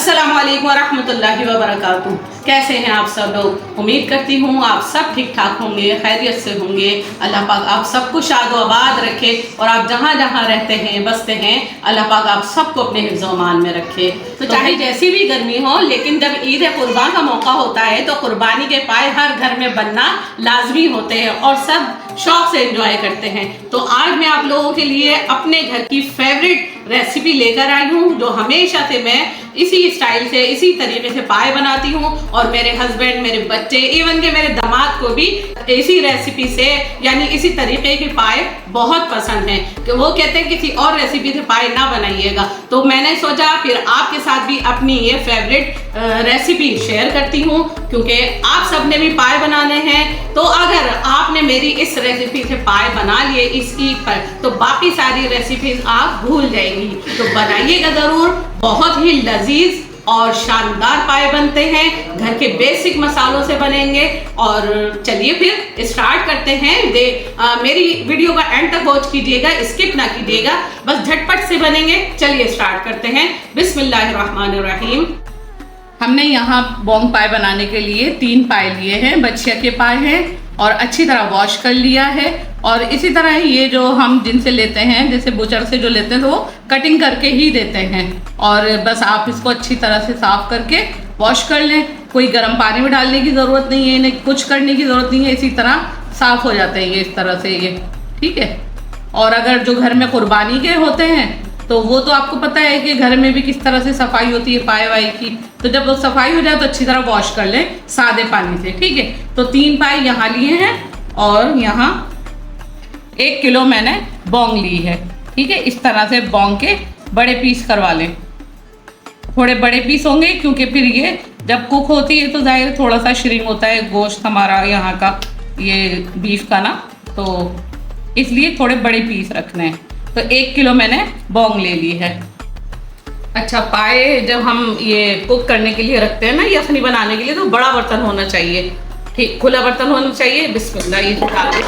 अस्सलामुअलैकुम वरहमतुल्लाहि वबरकातुहू। कैसे हैं आप सब लोग? उम्मीद करती हूँ आप सब ठीक ठाक होंगे, खैरियत से होंगे। अल्लाह पाक आप सबको शाद व आबाद रखे और आप जहाँ जहाँ रहते हैं बसते हैं अल्लाह पाक आप सबको अपने हिफ्ज़ व अमान में रखे। तो चाहे जैसी भी गर्मी हो, लेकिन जब ईद कुर्बान का मौका होता है तो कुर्बानी के पाए हर घर में बनना लाजमी होते हैं और सब शौक से एंजॉय करते हैं। तो आज मैं आप लोगों के लिए अपने घर की फेवरेट रेसिपी लेकर आई हूँ, जो हमेशा से मैं इसी स्टाइल से इसी तरीके से पाए बनाती हूँ और मेरे हस्बैंड, मेरे बच्चे, इवन के मेरे दामाद को भी इसी रेसिपी से यानी इसी तरीके के पाए बहुत पसंद हैं कि वो कहते हैं किसी और रेसिपी से पाए ना बनाइएगा। तो मैंने सोचा फिर आपके साथ भी अपनी ये फेवरेट रेसिपी शेयर करती हूँ, क्योंकि आप सब ने भी पाए बनाने हैं। तो अगर आपने मेरी इस रेसिपी से पाए बना लिए इस ईद पर, तो बाकी सारी रेसिपीज आप भूल जाएंगी। तो बनाइएगा ज़रूर, बहुत ही लजीज और शानदार पाए बनते हैं, घर के बेसिक मसालों से बनेंगे। और चलिए फिर स्टार्ट करते हैं। मेरी वीडियो का एंड तक वॉच कीजिएगा, स्किप ना कीजिएगा, बस झटपट से बनेंगे। चलिए स्टार्ट करते हैं। बिस्मिल्लाहिर्रहमानिर्रहीम। हमने यहाँ बोंग पाए बनाने के लिए 3 पाए लिए हैं, बछिया के पाए हैं और अच्छी तरह वॉश कर लिया है। और इसी तरह ये जो हम जिनसे लेते हैं, जैसे बुचर से जो लेते हैं तो वो कटिंग करके ही देते हैं। और बस आप इसको अच्छी तरह से साफ करके वॉश कर लें। कोई गर्म पानी में डालने की ज़रूरत नहीं है, इन्हें कुछ करने की ज़रूरत नहीं है, इसी तरह साफ़ हो जाते हैं ये इस तरह से, ये ठीक है। और अगर जो घर में कुर्बानी के होते हैं तो वो तो आपको पता है कि घर में भी किस तरह से सफाई होती है पाए वाई की। तो जब वो सफाई हो जाए तो अच्छी तरह वॉश कर लें सादे पानी से, ठीक है। तो 3 पाए यहाँ लिए हैं और यहाँ 1 किलो मैंने बोंग ली है, ठीक है। इस तरह से बोंग के बड़े पीस करवा लें। थोड़े बड़े पीस होंगे क्योंकि फिर ये जब कुक होती है तो जाहिर थोड़ा सा श्रिंक होता है गोश्त हमारा यहाँ का, ये बीफ का ना, तो इसलिए थोड़े बड़े पीस रखने हैं। तो 1 किलो मैंने बोंग ले ली है। अच्छा, पाए जब हम ये कुक करने के लिए रखते हैं ना, यखनी बनाने के लिए, तो बड़ा बर्तन होना चाहिए, ठीक, खुला बर्तन होना चाहिए। बिस्मिल्लाह, ये डाल दें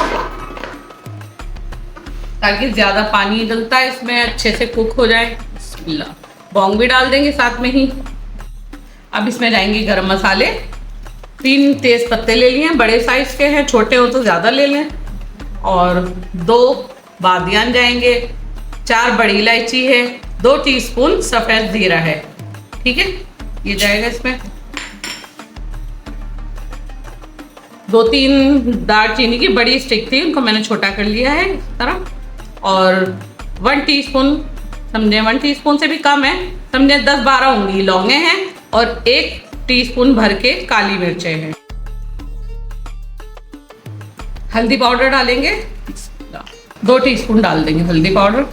ताकि ज़्यादा पानी डलता है इसमें अच्छे से कुक हो जाए। बिस्मिल्लाह, बोंग भी डाल देंगे साथ में ही। अब इसमें जाएंगे गरम मसाले। 3 तेज़ पत्ते ले लिए हैं, बड़े साइज़ के हैं, छोटे हो तो ज़्यादा ले लें। और 2 बादियान जाएंगे, 4 बड़ी इलायची है, 2 टीस्पून सफ़ेद जीरा है, ठीक है, ये जाएगा इसमें। 2-3 दालचीनी की बड़ी स्टिक थी, उनको मैंने छोटा कर लिया है इस तरह। और 1 टीस्पून, समझे 1 टीस्पून से भी कम है, समझे 10-12 उंगली लौंगे हैं। और 1 टीस्पून भर के काली मिर्चें हैं। हल्दी पाउडर डालेंगे, 2 टीस्पून डाल देंगे हल्दी पाउडर।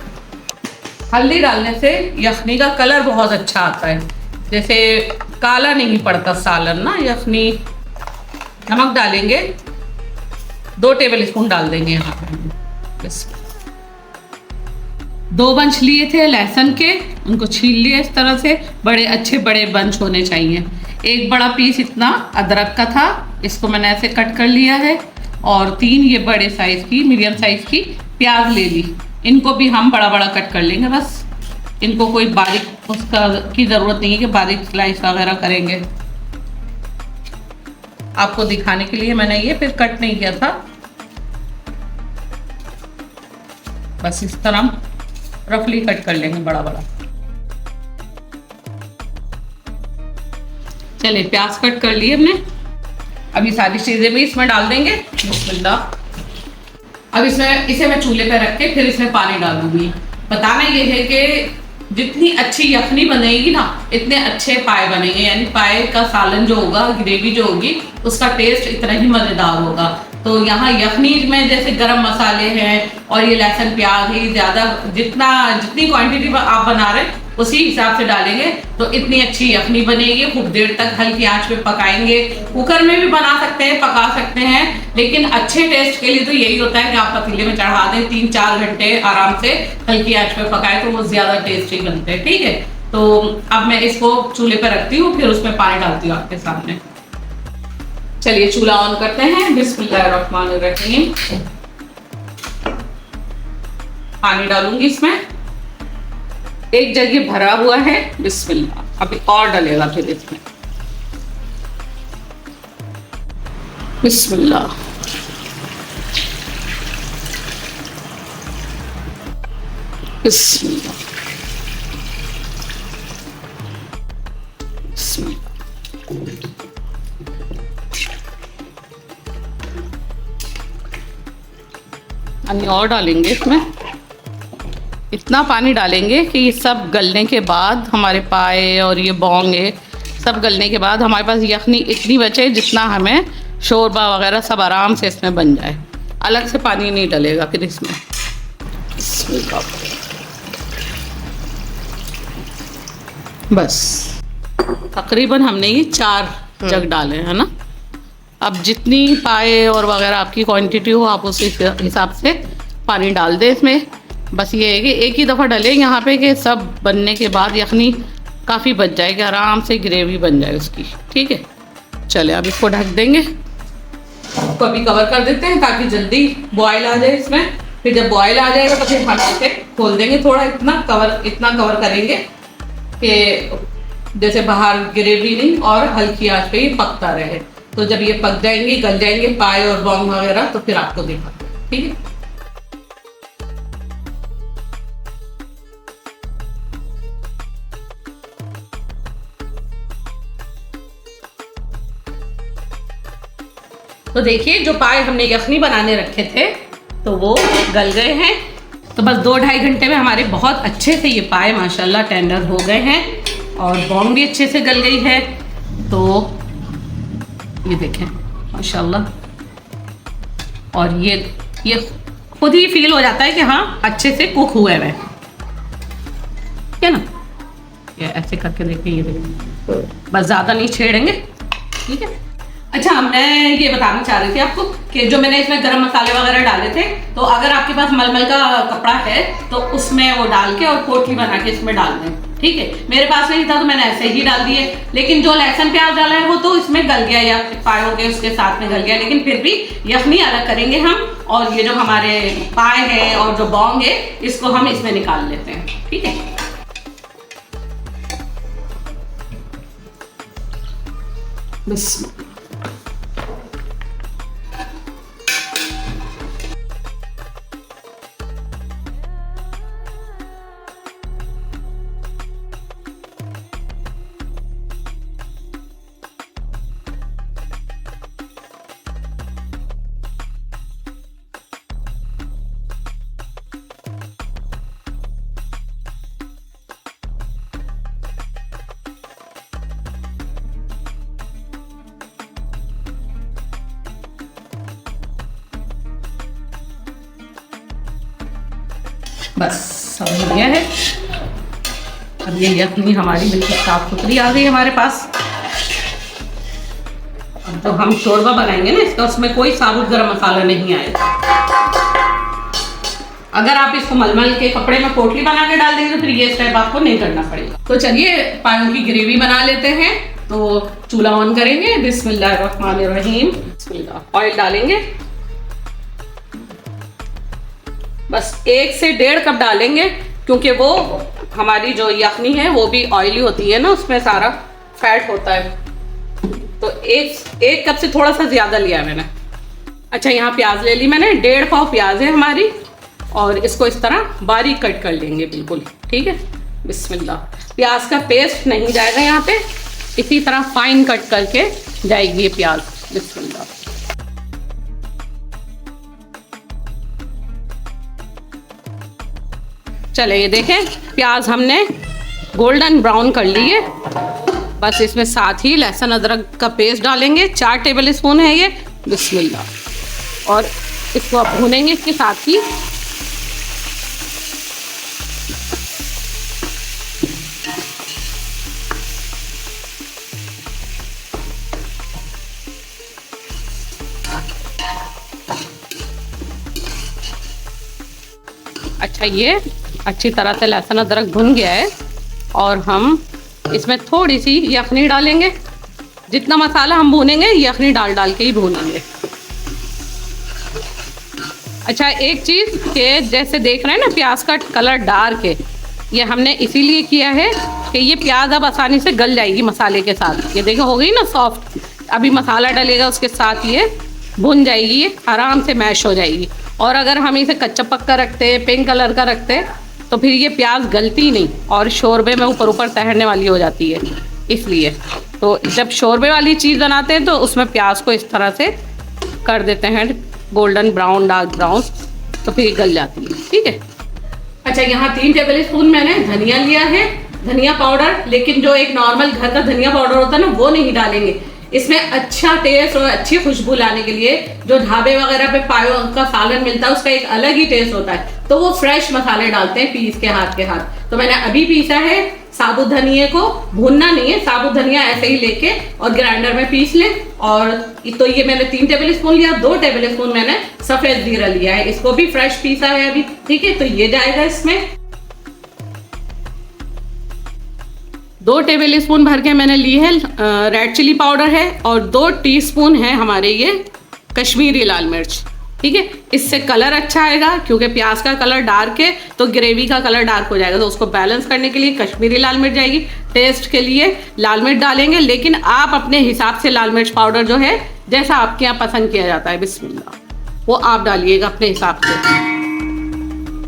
हल्दी डालने से यखनी का कलर बहुत अच्छा आता है, जैसे काला नहीं पड़ता सालन ना यखनी। नमक डालेंगे, 2 टेबल स्पून डाल देंगे यहाँ पे। 2 बंच लिए थे लहसुन के, उनको छील लिए इस तरह से, बड़े अच्छे बड़े बंच होने चाहिए। 1 बड़ा पीस इतना अदरक का था, इसको मैंने ऐसे कट कर लिया है। और 3 ये बड़े साइज़ की, मीडियम साइज़ की प्याज ले ली, इनको भी हम बड़ा बड़ा कट कर लेंगे। बस इनको कोई बारीक उसका की ज़रूरत नहीं है कि बारीक स्लाइस वगैरह करेंगे। आपको दिखाने के लिए मैंने ये फिर कट नहीं किया था, बस इस तरह रफली कट कर लेंगे बड़ा बड़ा। चलिए, प्याज कट कर लिए हमने। अभी सारी चीज़ें भी इसमें डाल देंगे। बिस्मिल्लाह। अब इसमें इसे मैं चूल्हे पे रख के फिर इसमें पानी डाल दूंगी। बताना ये है कि जितनी अच्छी यखनी बनेगी ना, इतने अच्छे पाए बनेंगे, यानी पाए का सालन जो होगा, ग्रेवी जो होगी, उसका टेस्ट इतना ही मज़ेदार होगा। तो यहाँ यखनी में जैसे गरम मसाले हैं और ये लहसुन प्याज है, ज़्यादा जितनी क्वांटिटी आप बना रहे हैं उसी हिसाब से डालेंगे तो इतनी अच्छी यखनी बनेगी। खूब देर तक हल्की आंच पे पकाएंगे। कुकर में भी बना सकते हैं, पका सकते हैं, लेकिन अच्छे टेस्ट के लिए तो यही होता है कि आप पतीले में चढ़ा दें, 3-4 घंटे आराम से हल्की आंच पे पकाएं तो वो ज़्यादा टेस्टी बनते हैं, ठीक है। तो अब मैं इसको चूल्हे पर रखती हूँ, फिर उसमें पानी डालती हूँ आपके सामने। चलिए चूल्हा ऑन करते हैं। बिस्मिल्लाहिर्रहमानिर्रहीम। पानी डालूंगी इसमें, 1 जग भरा हुआ है। बिस्मिल्लाह। अभी और डलेगा फिर इसमें। बिस्मिल्लाह। बिस्मिल्लाह। बिस्मिल्लाह। पानी और डालेंगे इसमें, इतना पानी डालेंगे कि ये सब गलने के बाद हमारे पाए और ये बोंगे सब गलने के बाद हमारे पास यखनी इतनी बचे जितना हमें शोरबा वगैरह सब आराम से इसमें बन जाए। अलग से पानी नहीं डलेगा फिर इसमें। बस तकरीबन हमने ये 4 जग डाले हैं ना। अब जितनी पाए और वगैरह आपकी क्वांटिटी हो आप उस हिसाब से पानी डाल दें इसमें। बस ये है कि एक ही दफ़ा डलें यहाँ पे कि सब बनने के बाद यखनी काफ़ी बच जाएगी, आराम से ग्रेवी बन जाए उसकी। ठीक है, चले अब इसको ढक देंगे, इसको अभी कवर कर देते हैं ताकि जल्दी बॉयल आ जाए इसमें। फिर जब बॉयल आ जाएगा तो फिर हम इसे खोल देंगे, थोड़ा इतना कवर करेंगे कि जैसे बाहर ग्रेवी नहीं और हल्की आंच पे ही पकता रहे। तो जब ये पक जाएंगे, गल जाएंगे पाए और बॉन्ग वगैरह, तो फिर आपको दिखाते हैं। ठीक है, तो देखिए जो पाए हमने यखनी बनाने रखे थे तो वो गल गए हैं। तो बस 2-2.5 घंटे में हमारे बहुत अच्छे से ये पाए माशाल्लाह टेंडर हो गए हैं और बॉन्ग भी अच्छे से गल गई है। तो ये देखें माशाल्लाह, और ये खुद ही फील हो जाता है कि हाँ अच्छे से कुक हुए हैं, ठीक है ना। ये ऐसे करके देखें, ये देखें, बस ज़्यादा नहीं छेड़ेंगे। ठीक है, अच्छा मैं ये बताना चाह रही थी आपको कि जो मैंने इसमें गरम मसाले वगैरह डाले थे, तो अगर आपके पास मलमल का कपड़ा है तो उसमें वो डाल के और पोटली बना के इसमें डाल दें। ठीक है, मेरे पास नहीं था तो मैंने ऐसे ही डाल दिए, लेकिन जो लहसुन प्याज डाला है वो तो इसमें गल गया या पाए उसके साथ में गल गया, लेकिन फिर भी यखनी अलग करेंगे हम, और ये जो हमारे पाए हैं और जो बॉन्ग है इसको हम इसमें निकाल लेते हैं। ठीक है, बिस्मिल्लाह। बस सब हो गया है। अब ये यखनी हमारी बिल्कुल साफ सुथरी आ गई हमारे पास। अब तो हम शोरबा बनाएंगे ना इसका, उसमें कोई साबुत गरम मसाला नहीं आएगा। अगर आप इसको मलमल के कपड़े में पोटली बना के डाल देंगे तो फिर ये स्टेप आपको नहीं करना पड़ेगा। तो चलिए पायों की ग्रेवी बना लेते हैं। तो चूल्हा ऑन करेंगे, बिस्मिल्लाहिर्रहमानिर्रहीम, बिस्मिल्लाह। ऑयल डालेंगे, बस 1 से 1.5 कप डालेंगे, क्योंकि वो हमारी जो यखनी है वो भी ऑयली होती है ना, उसमें सारा फैट होता है। तो एक कप से थोड़ा सा ज़्यादा लिया है मैंने। अच्छा, यहाँ प्याज ले ली मैंने, 1.5 पाव प्याज है हमारी, और इसको इस तरह बारीक कट कर लेंगे बिल्कुल। ठीक है, बिस्मिल्लाह। प्याज का पेस्ट नहीं जाएगा यहाँ पे, इसी तरह फाइन कट करके जाएगी ये प्याज। बिस्मिल्लाह। चले ये देखें प्याज हमने गोल्डन ब्राउन कर ली है। बस इसमें साथ ही लहसुन अदरक का पेस्ट डालेंगे, 4 टेबल स्पून है ये। बिस्मिल्लाह। और इसको आप भूनेंगे इसके साथ ही। अच्छा, ये अच्छी तरह से लहसुन अदरक भुन गया है, और हम इसमें थोड़ी सी यखनी डालेंगे। जितना मसाला हम भूनेंगे यखनी डाल के ही भूनेंगे। अच्छा, एक चीज़ के जैसे देख रहे हैं ना प्याज का कलर डार्क है, ये हमने इसीलिए किया है कि ये प्याज अब आसानी से गल जाएगी मसाले के साथ। ये देखो हो गई ना सॉफ्ट। अभी मसाला डलेगा उसके साथ ये भुन जाएगी, ये आराम से मैश हो जाएगी। और अगर हम इसे कच्चा पक्का रखते हैं, पिंक कलर का रखते हैं, तो फिर ये प्याज गलती नहीं और शोरबे में ऊपर ऊपर तैरने वाली हो जाती है। इसलिए तो जब शोरबे वाली चीज़ बनाते हैं तो उसमें प्याज को इस तरह से कर देते हैं गोल्डन ब्राउन, डार्क ब्राउन, तो फिर गल जाती है। ठीक है। अच्छा, यहाँ 3 टेबल स्पून मैंने धनिया लिया है, धनिया पाउडर। लेकिन जो एक नॉर्मल घर का धनिया पाउडर होता है ना, वो नहीं डालेंगे। इसमें अच्छा टेस्ट और अच्छी खुशबू लाने के लिए जो ढाबे वगैरह पे पायो का सालन मिलता है उसका एक अलग ही टेस्ट होता है, तो वो फ्रेश मसाले डालते हैं पीस के हाथ। तो मैंने अभी पीसा है साबुत धनिया को, भूनना नहीं है, साबुत धनिया ऐसे ही लेके और ग्राइंडर में पीस ले। और तो ये मैंने 3 टेबल स्पून लिया, 2 टेबल स्पून मैंने सफेद जीरा लिया है, इसको भी फ्रेश पीसा है अभी। ठीक है, तो ये जाएगा इसमें। 2 टेबल स्पून भर के मैंने ली है रेड चिली पाउडर है, और 2 टीस्पून है हमारे ये कश्मीरी लाल मिर्च। ठीक है, इससे कलर अच्छा आएगा, क्योंकि प्याज का कलर डार्क है तो ग्रेवी का कलर डार्क हो जाएगा। तो उसको बैलेंस करने के लिए कश्मीरी लाल मिर्च जाएगी। टेस्ट के लिए लाल मिर्च डालेंगे, लेकिन आप अपने हिसाब से लाल मिर्च पाउडर जो है जैसा आपके यहाँ पसंद किया जाता है, बिस्मिल्लाह, वो आप डालिएगा अपने हिसाब से।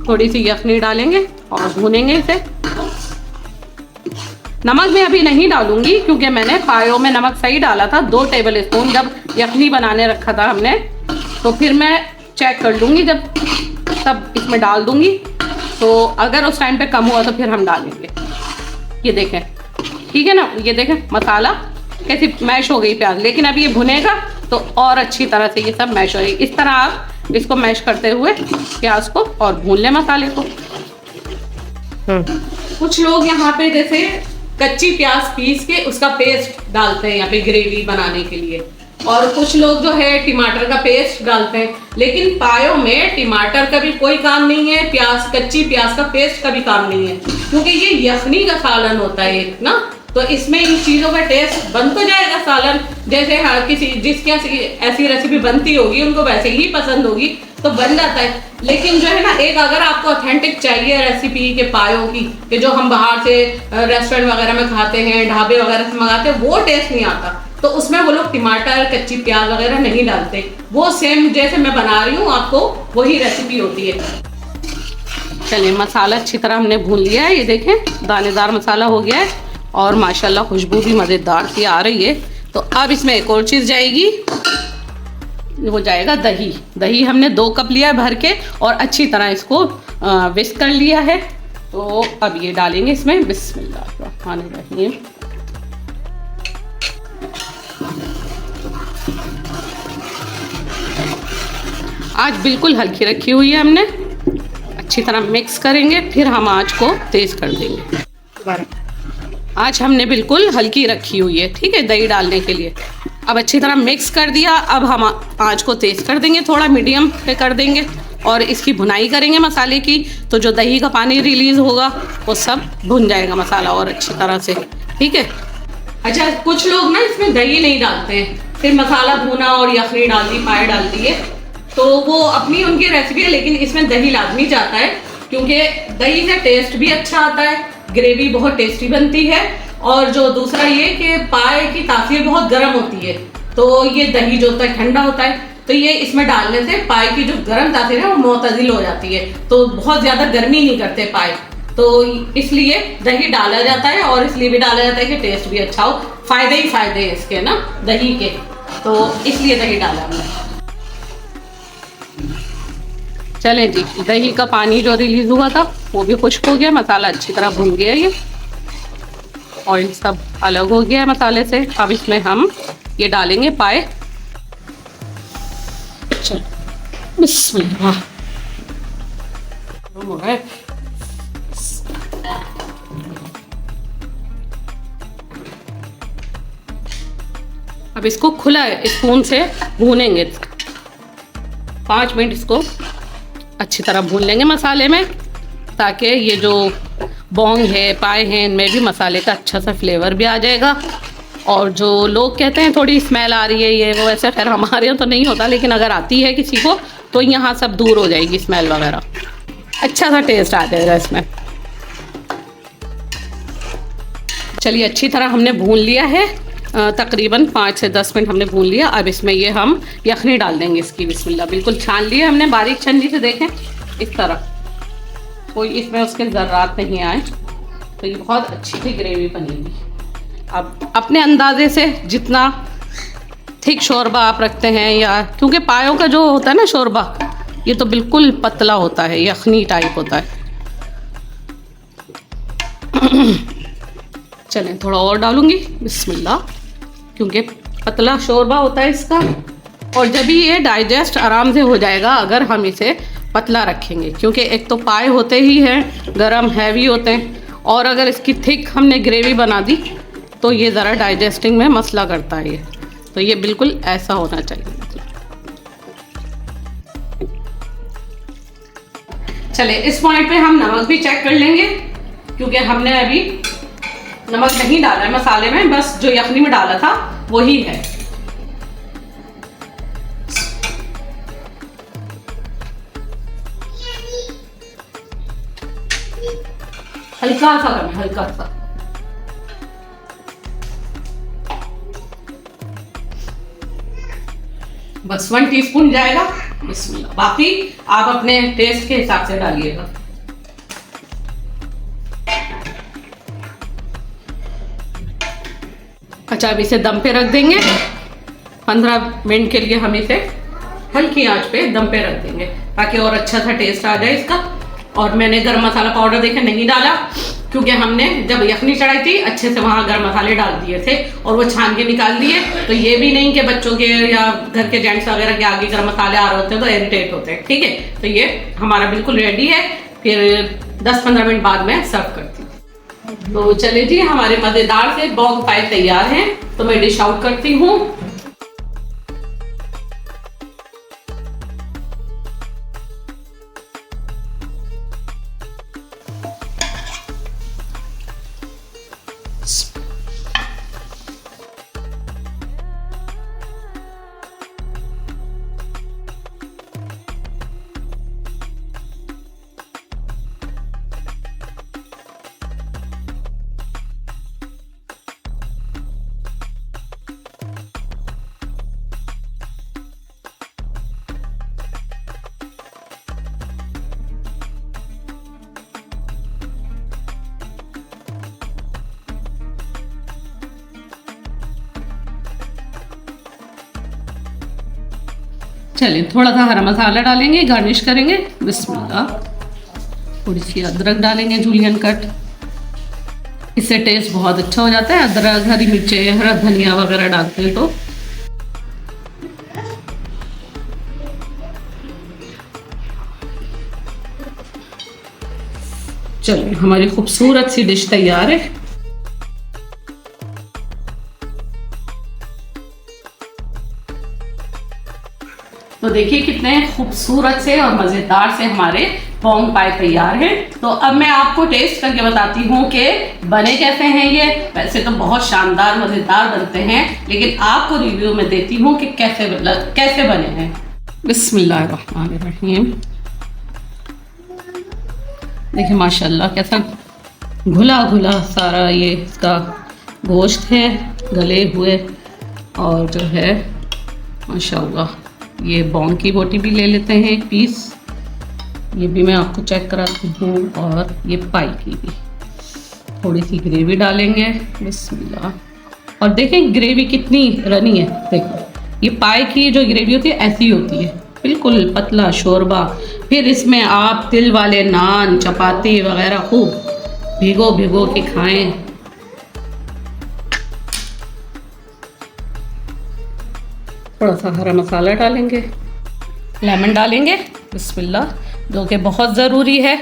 थोड़ी सी यखनी डालेंगे और भूनेंगे इसे। नमक मैं अभी नहीं डालूंगी, क्योंकि मैंने पायो में नमक सही डाला था, 2 टेबल स्पून जब यखनी बनाने रखा था हमने। तो फिर मैं चेक कर लूँगी जब तब इसमें डाल दूँगी, तो अगर उस टाइम पे कम हुआ तो फिर हम डालेंगे। ये देखें, ठीक है ना, ये देखें मसाला कैसी मैश हो गई प्याज। लेकिन अब ये भुनेगा तो और अच्छी तरह से ये सब मैश हो जाएगी। इस तरह आप इसको मैश करते हुए प्याज को और भून लें मसाले को। कुछ लोग यहाँ पे जैसे कच्ची प्याज पीस के उसका पेस्ट डालते हैं यहाँ पे ग्रेवी बनाने के लिए, और कुछ लोग जो है टमाटर का पेस्ट डालते हैं। लेकिन पायो में टमाटर का भी कोई काम नहीं है, कच्ची प्याज का पेस्ट का भी काम नहीं है, क्योंकि ये यखनी का सालन होता है एक ना। तो इसमें इन चीज़ों का टेस्ट बन तो जाएगा सालन, जैसे हाँ किसी जिसकी ऐसी रेसिपी बनती होगी उनको वैसे ही पसंद होगी तो बन जाता है। लेकिन जो है ना, एक अगर आपको ऑथेंटिक चाहिए रेसिपी के पायों की, कि जो हम बाहर से रेस्टोरेंट वगैरह में खाते हैं, ढाबे वगैरह से मंगाते हैं, वो टेस्ट नहीं आता। तो उसमें वो लोग टमाटर, कच्ची प्याज वगैरह नहीं डालते। वो सेम जैसे मैं बना रही हूँ आपको वही रेसिपी होती है। चलिए, मसाला अच्छी तरह हमने भून लिया है। ये देखें दानेदार मसाला हो गया है और माशाल्लाह खुशबू भी मज़ेदार सी आ रही है। तो अब इसमें एक और चीज़ जाएगी, वो जाएगा दही। दही हमने 2 कप लिया है भर के और अच्छी तरह इसको विस्क कर लिया है। तो अब ये डालेंगे इसमें, बिस्मिल्लाहिर्रहमानिर्रहीम। आज बिल्कुल हल्की रखी हुई है हमने, अच्छी तरह मिक्स करेंगे, फिर हम आँच को तेज़ कर देंगे। आज हमने बिल्कुल हल्की रखी हुई है, ठीक है, दही डालने के लिए। अब अच्छी तरह मिक्स कर दिया। अब हम आँच को तेज़ कर देंगे, थोड़ा मीडियम पे कर देंगे और इसकी भुनाई करेंगे मसाले की। तो जो दही का पानी रिलीज़ होगा वो सब भुन जाएगा मसाला और अच्छी तरह से, ठीक है। अच्छा, कुछ लोग ना इसमें दही नहीं डालते हैं, फिर मसाला भुना और यखनी डाल दी, पाए डाल दिए, तो वो अपनी उनकी रेसिपी है। लेकिन इसमें दही लाजमी जाता है, क्योंकि दही से टेस्ट भी अच्छा आता है, ग्रेवी बहुत टेस्टी बनती है। और जो दूसरा ये कि पाए की तासीर बहुत गर्म होती है, तो ये दही जो होता है ठंडा होता है, तो ये इसमें डालने से पाए की जो गर्म तासीर है वो मुतदिल हो जाती है, तो बहुत ज़्यादा गर्मी नहीं करते पाए। तो इसलिए दही डाला जाता है, और इसलिए भी डाला जाता है कि टेस्ट भी अच्छा हो। फ़ायदे ही फ़ायदे हैं इसके ना दही के, तो इसलिए दही डाला हमने। चलें जी, दही का पानी जो रिलीज़ हुआ था वो भी खुश्क हो गया, मसाला अच्छी तरह भून गया, ये ऑयल सब अलग हो गया है मसाले से। अब इसमें हम ये डालेंगे पाए। चलो, बिस्मिल्लाह। अब इसको खुला स्पून से भूनेंगे 5 मिनट, इसको अच्छी तरह भून लेंगे मसाले में, ताकि ये जो बोंग है, पाए हैं, इनमें भी मसाले का अच्छा सा फ्लेवर भी आ जाएगा। और जो लोग कहते हैं थोड़ी स्मेल आ रही है ये वो, ऐसे खैर हमारे यहाँ तो नहीं होता, लेकिन अगर आती है किसी को तो यहाँ सब दूर हो जाएगी स्मेल वगैरह, अच्छा सा टेस्ट आ जाएगा इसमें। चलिए अच्छी तरह हमने भून लिया है, तकरीबन 5 से 10 मिनट हमने भून लिया। अब इसमें ये हम यखनी डाल देंगे इसकी। बिस्मिल्लाह। बिल्कुल छान लिया हमने बारीक छन्नी से, देखें इस तरह, कोई इसमें उसके ज़र्रात नहीं आए। तो ये बहुत अच्छी सी ग्रेवी बनेगी। अब अपने अंदाजे से जितना थिक शोरबा आप रखते हैं, या क्योंकि पायों का जो होता है ना शोरबा, ये तो बिल्कुल पतला होता है, यखनी टाइप होता है। चलें थोड़ा और डालूंगी। बिस्मिल्लाह। क्योंकि पतला शोरबा होता है इसका, और जब भी ये डाइजेस्ट आराम से हो जाएगा अगर हम इसे पतला रखेंगे। क्योंकि एक तो पाए होते ही हैं गरम, हैवी होते हैं, और अगर इसकी थिक हमने ग्रेवी बना दी तो ये ज़रा डाइजेस्टिंग में मसला करता है ये। तो ये बिल्कुल ऐसा होना चाहिए। चले इस पॉइंट पे हम नमक भी चेक कर लेंगे, क्योंकि हमने अभी नमक नहीं डाला है मसाले में, बस जो यखनी में डाला था वही है। हल्का सा करना, हल्का सा। बस 1 टीस्पून जाएगा। बिस्मिल्लाह। बाकी आप अपने टेस्ट के हिसाब से डालिएगा। अच्छा, अब इसे दम पे रख देंगे 15 मिनट के लिए। हम इसे हल्की आंच पे दम पे रख देंगे ताकि और अच्छा सा टेस्ट आ जाए इसका। और मैंने गरम मसाला पाउडर देखे नहीं डाला, क्योंकि हमने जब यखनी चढ़ाई थी अच्छे से वहाँ गरम मसाले डाल दिए थे और वो छान के निकाल दिए। तो ये भी नहीं कि बच्चों के या घर के जेंट्स वगैरह के आगे गरम मसाले आ रहे होते हैं तो इरिटेट होते हैं। ठीक है, तो ये हमारा बिल्कुल रेडी है। फिर 10-15 मिनट बाद में सर्व करती हूँ। तो चले जी, हमारे मज़ेदार से बॉग पाए तैयार हैं। तो मैं डिश आउट करती हूँ। चलिए थोड़ा सा हरा मसाला डालेंगे, गार्निश करेंगे। बिस्मिल्लाह। थोड़ी सी अदरक डालेंगे, जूलियन कट। इससे टेस्ट बहुत अच्छा हो जाता है। अदरक, हरी मिर्चें, हरा धनिया वगैरह डालते हैं तो। चलिए हमारी खूबसूरत सी डिश तैयार है। तो देखिए कितने खूबसूरत से और मज़ेदार से हमारे पोंग पाए तैयार हैं। तो अब मैं आपको टेस्ट करके बताती हूँ कि बने कैसे हैं ये। वैसे तो बहुत शानदार मज़ेदार बनते हैं, लेकिन आपको रिव्यू में देती हूँ कि कैसे बने हैं। बिस्मिल्लाहिर्रहमानिर्रहीम। देखिए माशाल्लाह कैसा घुला घुला सारा ये इसका गोश्त है, गले हुए। और जो है माशाल्लाह ये बॉन्ग की बोटी भी ले लेते हैं एक पीस, ये भी मैं आपको चेक कराती हूँ। और ये पाई की भी थोड़ी सी ग्रेवी डालेंगे। बिस्मिल्लाह। और देखें ग्रेवी कितनी रनी है। देखो ये पाई की जो ग्रेवी होती है ऐसी होती है, बिल्कुल पतला शोरबा। फिर इसमें आप तिल वाले नान, चपाती वगैरह खूब भिगो भिगो के खाएं। थोड़ा सा हरा मसाला डालेंगे, लेमन डालेंगे। बिस्मिल्लाह, जो कि बहुत ज़रूरी है।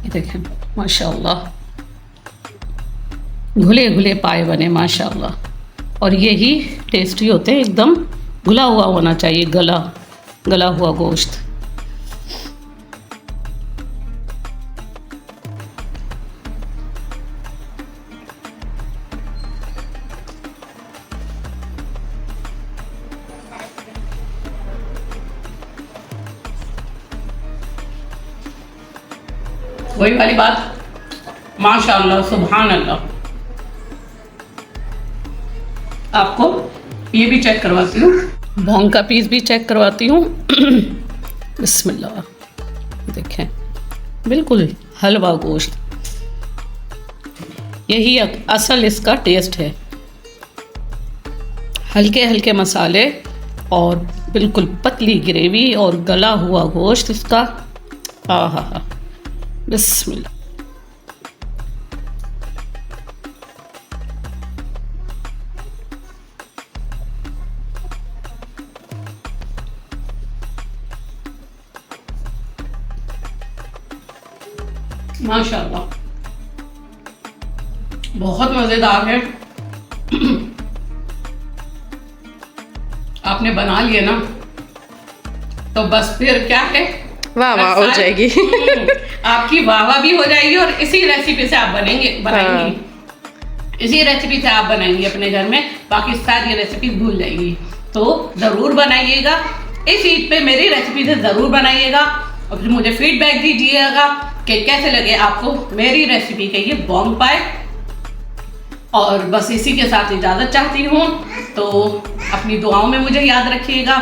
ये देखें माशाल्लाह घुले घुले पाए बने माशाल्लाह। और यही टेस्टी होते हैं, एकदम घुला हुआ होना चाहिए, गला हुआ गोश्त। वही वाली बात, माशाअल्लाह सुभान अल्लाह। आपको ये भी चेक करवाती हूँ, भोंग का पीस भी चेक करवाती हूँ। बिस्मिल्लाह, देखें बिल्कुल हलवा गोश्त, यही असल इसका टेस्ट है। हल्के हल्के मसाले और बिल्कुल पतली ग्रेवी और गला हुआ गोश्त इसका। आहा हा, बिस्मिल्लाह। माशाअल्लाह, बहुत मज़ेदार है। आपने बना लिए ना तो बस फिर क्या है, वाह वाह हो जाएगी। आपकी वाह वाह भी हो जाएगी और इसी रेसिपी से आप बनाएंगी। इसी रेसिपी से आप बनाएंगी अपने घर में, बाकी सारी रेसिपी भूल जाएगी। तो ज़रूर बनाइएगा, इस ईद पे मेरी रेसिपी से ज़रूर बनाइएगा और फिर मुझे फीडबैक दीजिएगा कि कैसे लगे आपको मेरी रेसिपी के ये बोंग पाए। और बस इसी के साथ इजाज़त चाहती हूँ, तो अपनी दुआओं में मुझे याद रखिएगा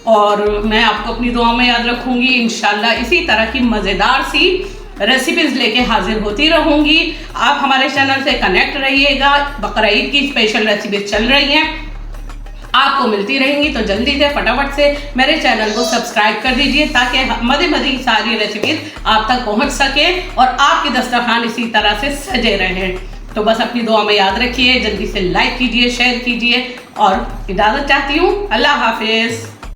और मैं आपको अपनी दुआओं में याद रखूँगी। इंशाल्लाह इसी तरह की मज़ेदार सी रेसिपीज़ लेके हाजिर होती रहूँगी। आप हमारे चैनल से कनेक्ट रहिएगा, बकरा ईद की स्पेशल रेसिपीज़ चल रही हैं, आपको मिलती रहेंगी। तो जल्दी से फटाफट से मेरे चैनल को सब्सक्राइब कर दीजिए ताकि मज़े मज़े की सारी रेसिपीज़ आप तक पहुँच सके और आपकी दस्तरखान इसी तरह से सजे रहें। तो बस अपनी दुआ में याद रखिए, जल्दी से लाइक कीजिए, शेयर कीजिए और इजाज़त चाहती हूँ। अल्लाह हाफिज़।